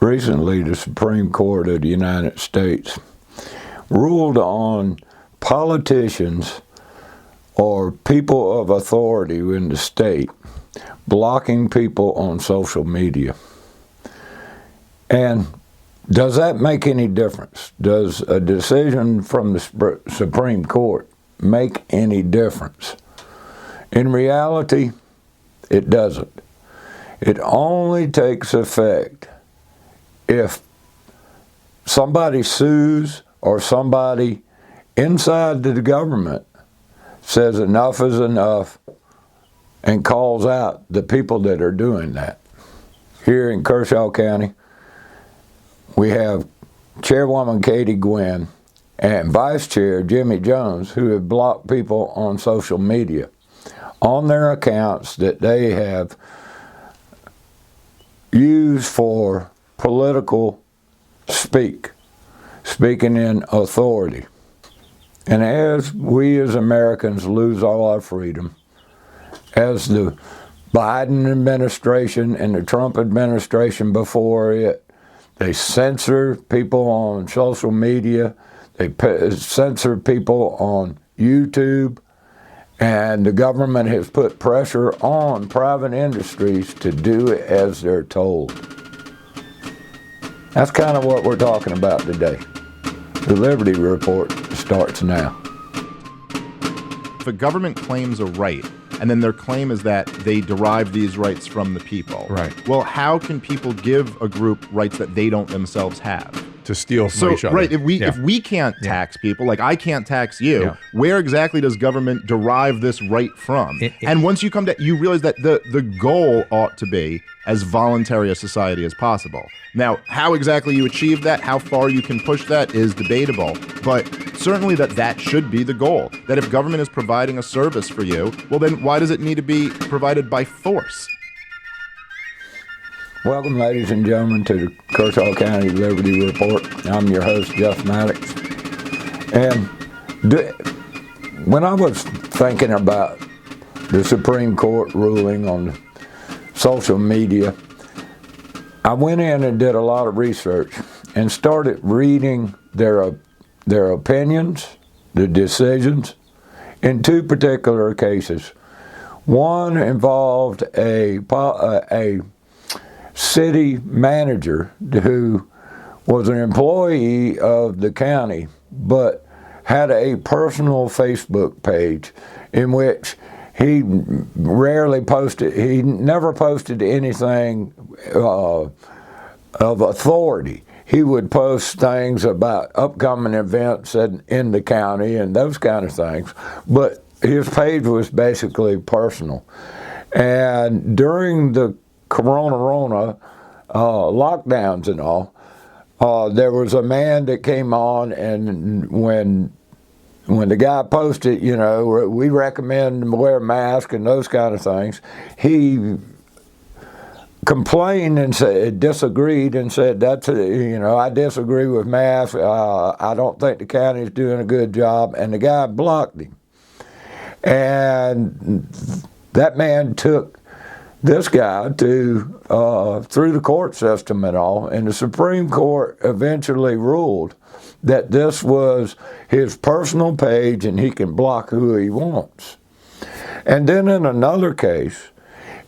recently the Supreme Court of the United States ruled on politicians or people of authority in the state blocking people on social media. And does that make any difference? Does a decision from the Supreme Court make any difference? In reality, it doesn't. It only takes effect if somebody sues or somebody inside the government says enough is enough and calls out the people that are doing that. Here in Kershaw County, we have Chairwoman Katie Gwynn and Vice Chair Jimmy Jones, who have blocked people on social media on their accounts that they have used for political speaking in authority. And as we as Americans lose all our freedom, as the Biden administration and the Trump administration before it, they censor people on social media, they censor people on YouTube, and the government has put pressure on private industries to do it as they're told. That's kind of what we're talking about today. The Liberty Report starts now. If a government claims a right, and then their claim is that they derive these rights from the people. Right. Well, how can people give a group rights that they don't themselves have? To steal from each other. Right, if we can't tax people, like I can't tax you, where exactly does government derive this right from? And once you come to, you realize that the goal ought to be as voluntary a society as possible. Now, how exactly you achieve that, how far you can push that is debatable, but certainly that should be the goal. That if government is providing a service for you, well then why does it need to be provided by force? Welcome, ladies and gentlemen, to the Kershaw County Liberty Report. I'm your host, Jeff Maddox. And when I was thinking about the Supreme Court ruling on social media, I went in and did a lot of research and started reading their opinions, the decisions, in two particular cases. One involved a city manager who was an employee of the county but had a personal Facebook page in which he never posted anything of authority. He would post things about upcoming events in the county and those kind of things, but his page was basically personal. And during the Corona lockdowns and all, there was a man that came on, and when the guy posted, we recommend wear a mask and those kind of things, he complained and disagreed and said, I disagree with masks, I don't think the county's doing a good job, and the guy blocked him. And that man took this guy through the court system and all, and the Supreme Court eventually ruled that this was his personal page and he can block who he wants. And then in another case,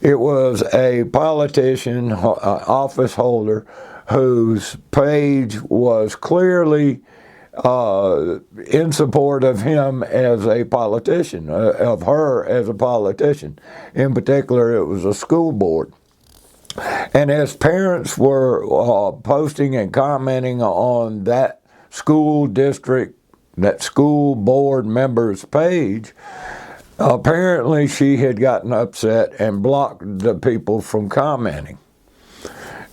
it was a politician, office holder, whose page was clearly in support of him as a politician, of her as a politician. In particular, it was a school board. And as parents were posting and commenting on that school district, that school board member's page, apparently she had gotten upset and blocked the people from commenting.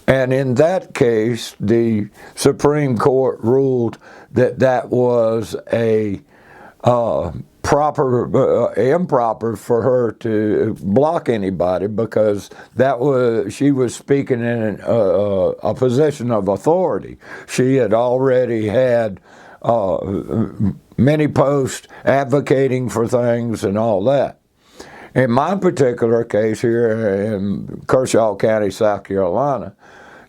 And in that case, the Supreme Court ruled that was a improper for her to block anybody, because she was speaking in a position of authority. She had already had many posts advocating for things and all that. In my particular case here in Kershaw County, South Carolina,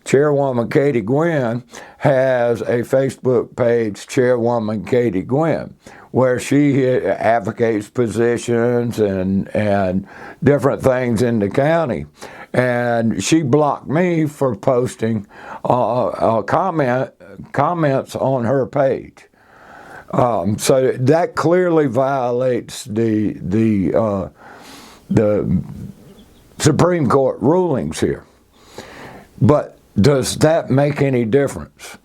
Chairwoman Katie Gwynn has a Facebook page, Chairwoman Katie Gwynn, where she advocates positions and different things in the county. And she blocked me for posting comments on her page. So that clearly violates the Supreme Court rulings here. But does that make any difference?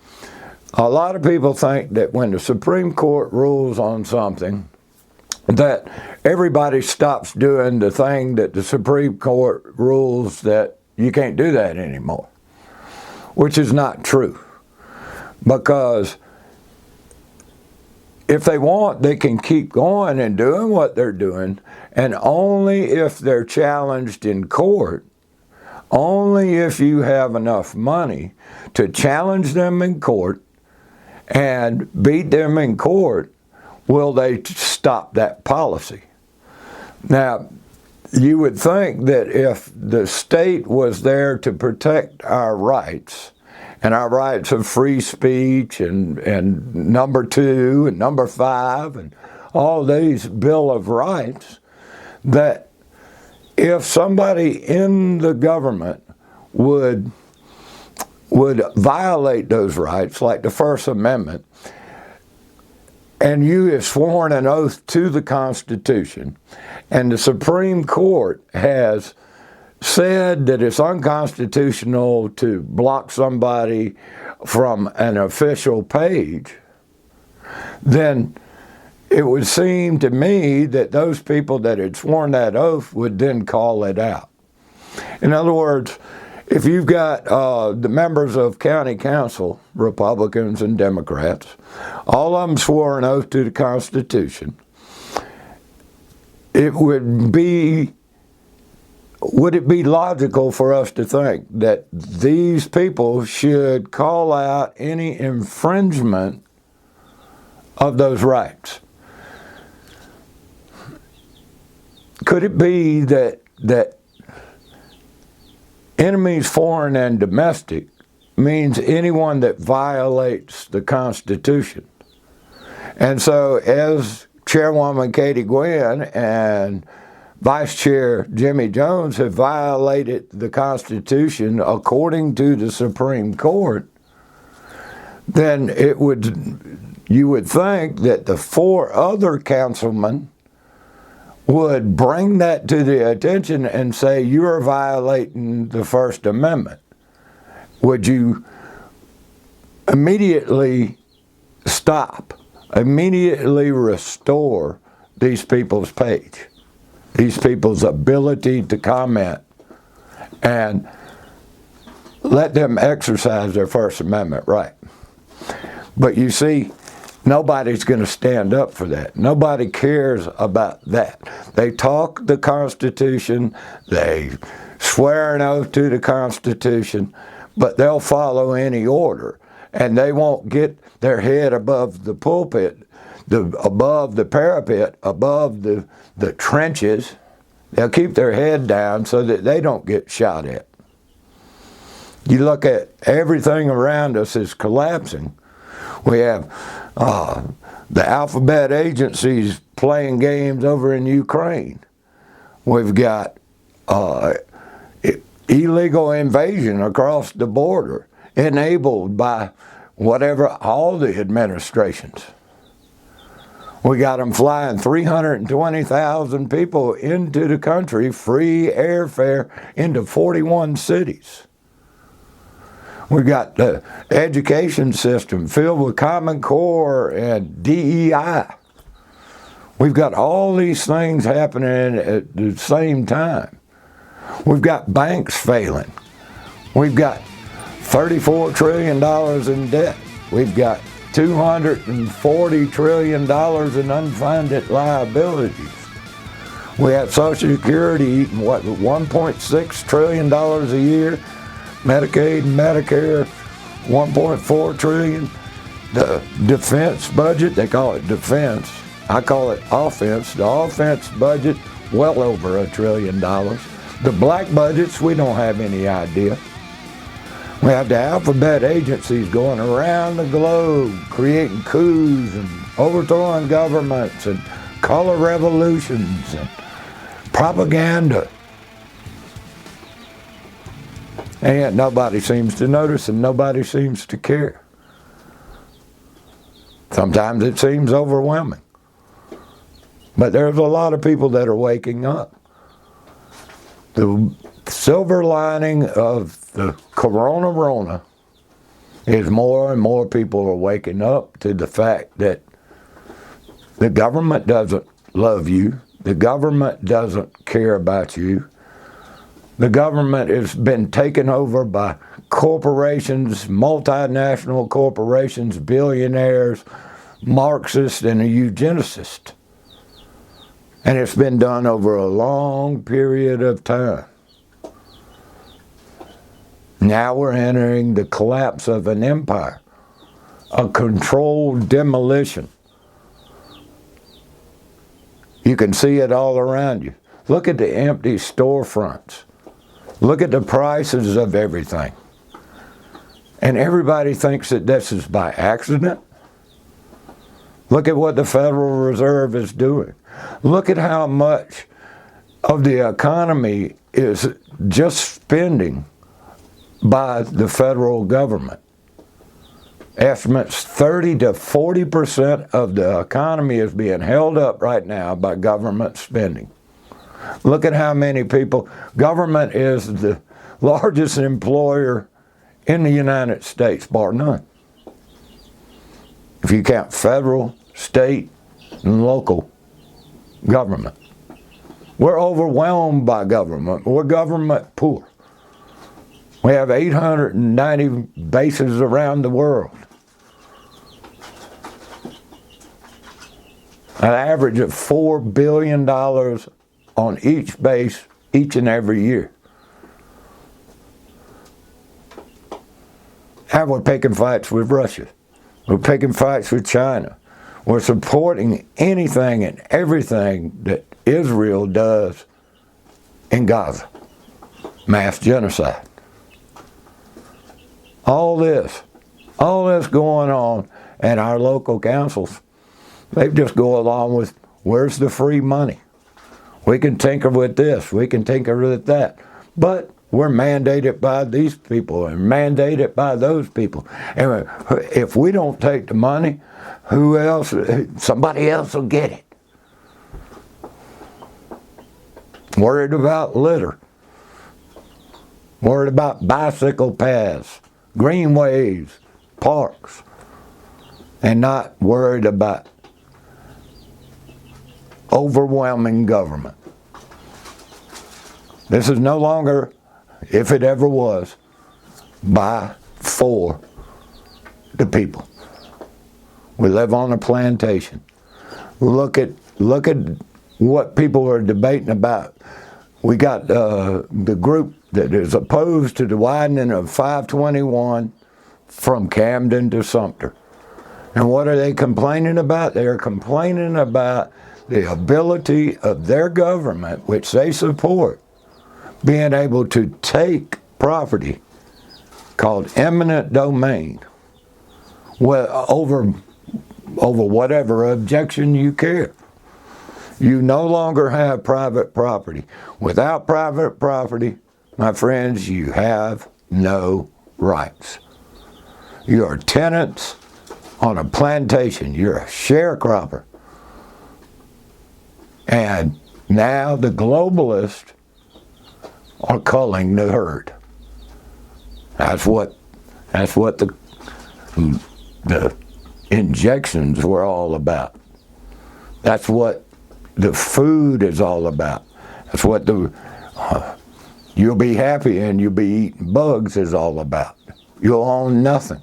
A lot of people think that when the Supreme Court rules on something, that everybody stops doing the thing that the Supreme Court rules that you can't do that anymore, which is not true. Because if they want, they can keep going and doing what they're doing, and only if they're challenged in court, only if you have enough money to challenge them in court and beat them in court, will they stop that policy. Now, you would think that if the state was there to protect our rights, and our rights of free speech and number 2 and number 5 and all these Bill of Rights, that if somebody in the government would violate those rights, like the First Amendment, and you have sworn an oath to the Constitution, and the Supreme Court has said that it's unconstitutional to block somebody from an official page, then it would seem to me that those people that had sworn that oath would then call it out. In other words, if you've got the members of county council, Republicans and Democrats, all of them swore an oath to the Constitution, would it be logical for us to think that these people should call out any infringement of those rights? Could it be that enemies foreign and domestic means anyone that violates the Constitution? And so as Chairwoman Katie Gwynn and Vice Chair Jimmy Jones have violated the Constitution according to the Supreme Court, then you would think that the 4 other councilmen would bring that to the attention and say, you are violating the First Amendment. Would you immediately stop, immediately restore these people's page, these people's ability to comment, and let them exercise their First Amendment right? But you see, nobody's going to stand up for that. Nobody cares about that. They talk the Constitution, they swear an oath to the Constitution, but they'll follow any order. And they won't get their head above the pulpit, above the parapet, above the trenches. They'll keep their head down so that they don't get shot at. You look at everything around us is collapsing. We have the alphabet agencies playing games over in Ukraine. We've got illegal invasion across the border, enabled by all the administrations. We got them flying 320,000 people into the country, free airfare into 41 cities. We got the education system filled with Common Core and DEI. We've got all these things happening at the same time. We've got banks failing. We've got $34 trillion in debt. We've got $240 trillion in unfunded liabilities. We have Social Security eating, $1.6 trillion a year. Medicaid and Medicare, $1.4 trillion. The defense budget, they call it defense. I call it offense. The offense budget, well over $1 trillion. The black budgets, we don't have any idea. We have the alphabet agencies going around the globe, creating coups and overthrowing governments and color revolutions and propaganda. And yet nobody seems to notice and nobody seems to care. Sometimes it seems overwhelming. But there's a lot of people that are waking up. The silver lining of the corona is more and more people are waking up to the fact that the government doesn't love you. The government doesn't care about you. The government has been taken over by corporations, multinational corporations, billionaires, Marxists, and a eugenicist. And it's been done over a long period of time. Now we're entering the collapse of an empire, a controlled demolition. You can see it all around you. Look at the empty storefronts. Look at the prices of everything. And everybody thinks that this is by accident. Look at what the Federal Reserve is doing. Look at how much of the economy is just spending by the federal government. Estimates 30 to 40% of the economy is being held up right now by government spending. Look at how many people. Government is the largest employer in the United States, bar none. If you count federal, state, and local government. We're overwhelmed by government. We're government poor. We have 890 bases around the world. An average of $4 billion on each base each and every year. And we're picking fights with Russia. We're picking fights with China. We're supporting anything and everything that Israel does in Gaza. Mass genocide. All this going on, and our local councils, they just go along with, where's the free money? We can tinker with this, we can tinker with that. But we're mandated by these people and mandated by those people. And if we don't take the money, who else? Somebody else will get it. Worried about litter. Worried about bicycle paths, greenways, parks. And not worried about overwhelming government. This is no longer, if it ever was, by, for the people. We live on a plantation. Look at what people are debating about. We got the group that is opposed to the widening of 521 from Camden to Sumter. And what are they complaining about? They are complaining about the ability of their government, which they support, being able to take property called eminent domain over whatever objection you care. You no longer have private property. Without private property, my friends, you have no rights. You are tenants on a plantation. You're a sharecropper. And now the globalists are culling the herd. That's what the injections were all about. That's what the food is all about. That's what the you'll be happy and you'll be eating bugs is all about. You'll own nothing.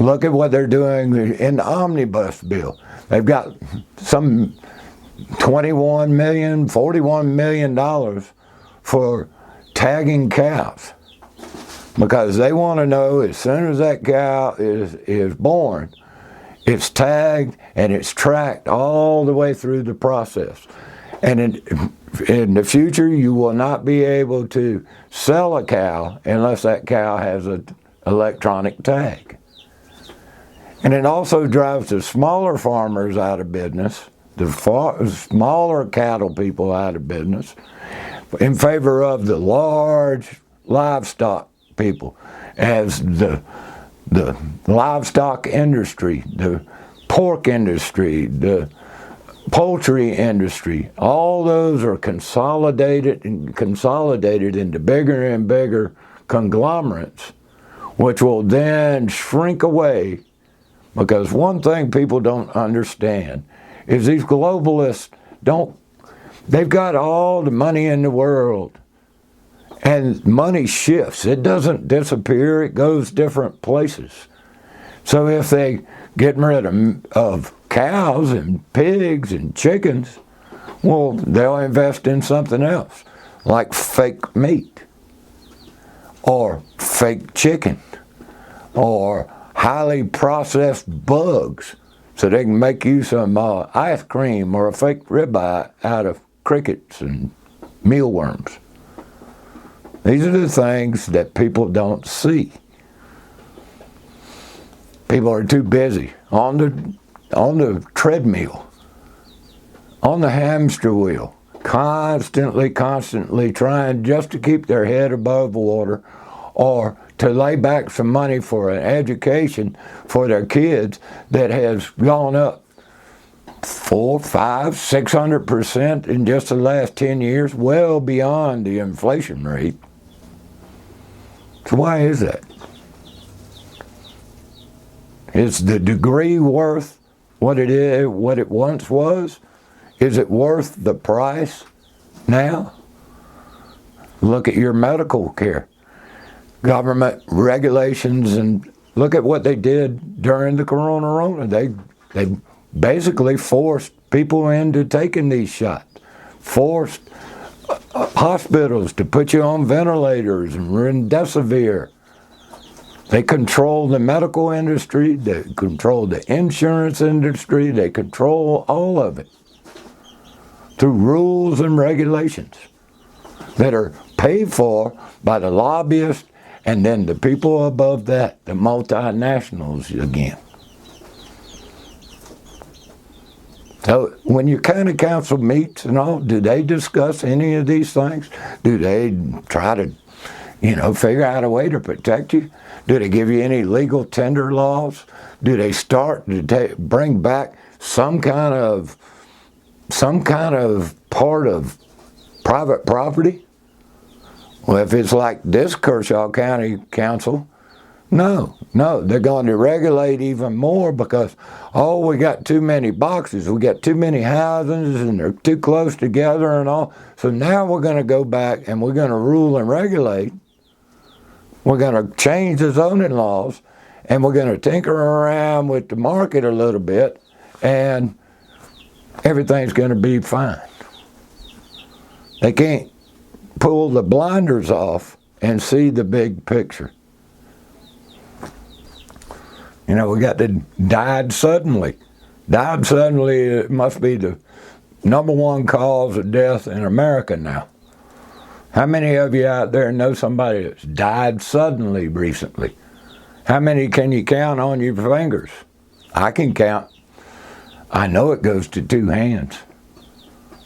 Look at what they're doing in the omnibus bill. They've got some $21 million, $41 million for tagging cows. Because they want to know as soon as that cow is born, it's tagged and it's tracked all the way through the process. And in the future, you will not be able to sell a cow unless that cow has an electronic tag. And it also drives the smaller farmers out of business, the smaller cattle people out of business, in favor of the large livestock people, as the livestock industry, the pork industry, the poultry industry, all those are consolidated into bigger and bigger conglomerates, which will then shrink away. Because one thing people don't understand is these globalists they've got all the money in the world. And money shifts. It doesn't disappear. It goes different places. So if they get rid of cows and pigs and chickens, well, they'll invest in something else, like fake meat or fake chicken or highly processed bugs, so they can make you some ice cream or a fake ribeye out of crickets and mealworms. These are the things that people don't see. People are too busy on the treadmill, on the hamster wheel, constantly trying just to keep their head above water, or to lay back some money for an education for their kids that has gone up 400, 500, 600% in just the last 10 years, well beyond the inflation rate. So why is that? Is the degree worth what it once was? Is it worth the price now? Look at your medical care. Government regulations, and look at what they did during the corona. They basically forced people into taking these shots, forced hospitals to put you on ventilators and remdesivir. They control the medical industry, they control the insurance industry, they control all of it through rules and regulations that are paid for by the lobbyists and then the people above that, the multinationals again. So when your county council meets and all, do they discuss any of these things? Do they try to, figure out a way to protect you? Do they give you any legal tender laws? Do they start to bring back some kind of part of private property? Well, if it's like this Kershaw County Council, no, they're going to regulate even more because, we got too many boxes, we got too many houses, and they're too close together and all. So now we're going to go back and we're going to rule and regulate. We're going to change the zoning laws, and we're going to tinker around with the market a little bit, and everything's going to be fine. They can't pull the blinders off and see the big picture. We got the died suddenly. Died suddenly, it must be the number one cause of death in America now. How many of you out there know somebody that's died suddenly recently? How many can you count on your fingers? I can count. I know it goes to 2 hands.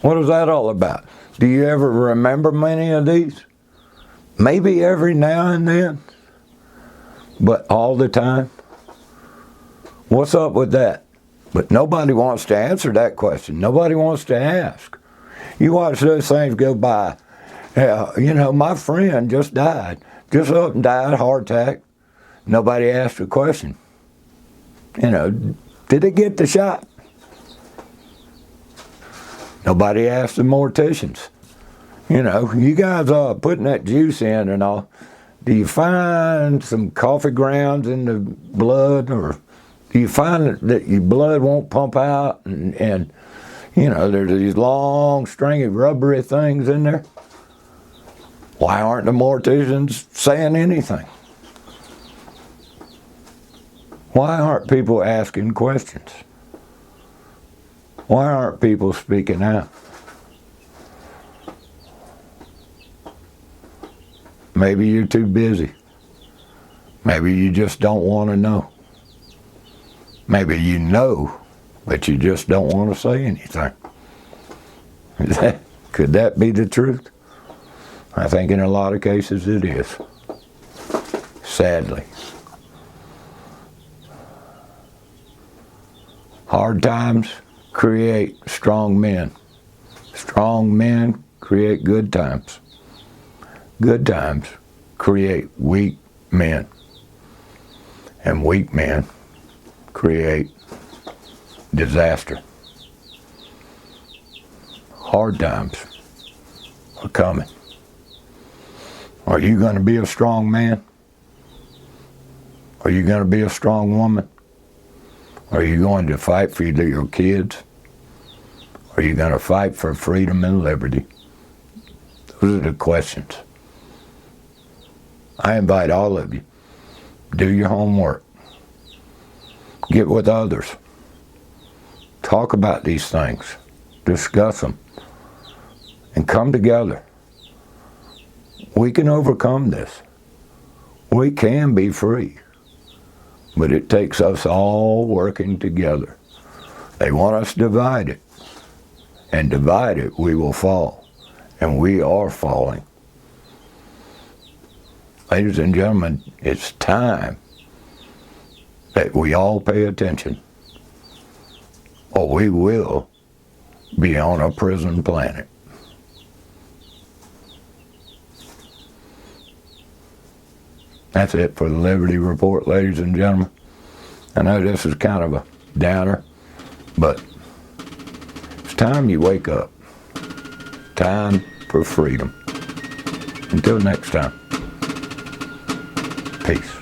What is that all about? Do you ever remember many of these? Maybe every now and then, but all the time? What's up with that? But nobody wants to answer that question. Nobody wants to ask. You watch those things go by. My friend just died. Just up and died, heart attack. Nobody asked a question. Did they get the shot? Nobody asked the morticians. You guys are putting that juice in and all. Do you find some coffee grounds in the blood, or do you find that your blood won't pump out and there's these long, stringy, rubbery things in there? Why aren't the morticians saying anything? Why aren't people asking questions? Why aren't people speaking out? Maybe you're too busy. Maybe you just don't want to know. Maybe you know, but you just don't want to say anything. Could that be the truth? I think in a lot of cases it is. Sadly. Hard times create strong men. Strong men create good times. Good times create weak men. And weak men create disaster. Hard times are coming. Are you going to be a strong man? Are you going to be a strong woman? Are you going to fight for your kids? Are you going to fight for freedom and liberty? Those are the questions. I invite all of you, do your homework. Get with others. Talk about these things. Discuss them. And come together. We can overcome this. We can be free. But it takes us all working together. They want us divided. And divided, we will fall. And we are falling. Ladies and gentlemen, it's time that we all pay attention, or we will be on a prison planet. That's it for the Liberty Report, ladies and gentlemen. I know this is kind of a downer, but it's time you wake up. Time for freedom. Until next time, peace.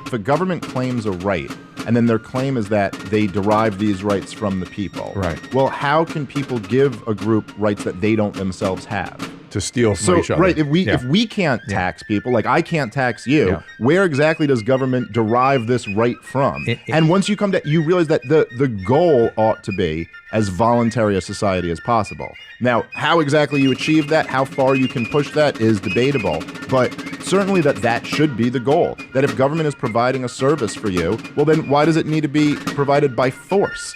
If a government claims a right, and then their claim is that they derive these rights from the people. Right. Well, how can people give a group rights that they don't themselves have? To steal from each other. Right, if we can't tax people, like I can't tax you, where exactly does government derive this right from? And once you come to, you realize that the goal ought to be as voluntary a society as possible. Now, how exactly you achieve that, how far you can push that is debatable, but certainly that should be the goal. That if government is providing a service for you, well then why does it need to be provided by force?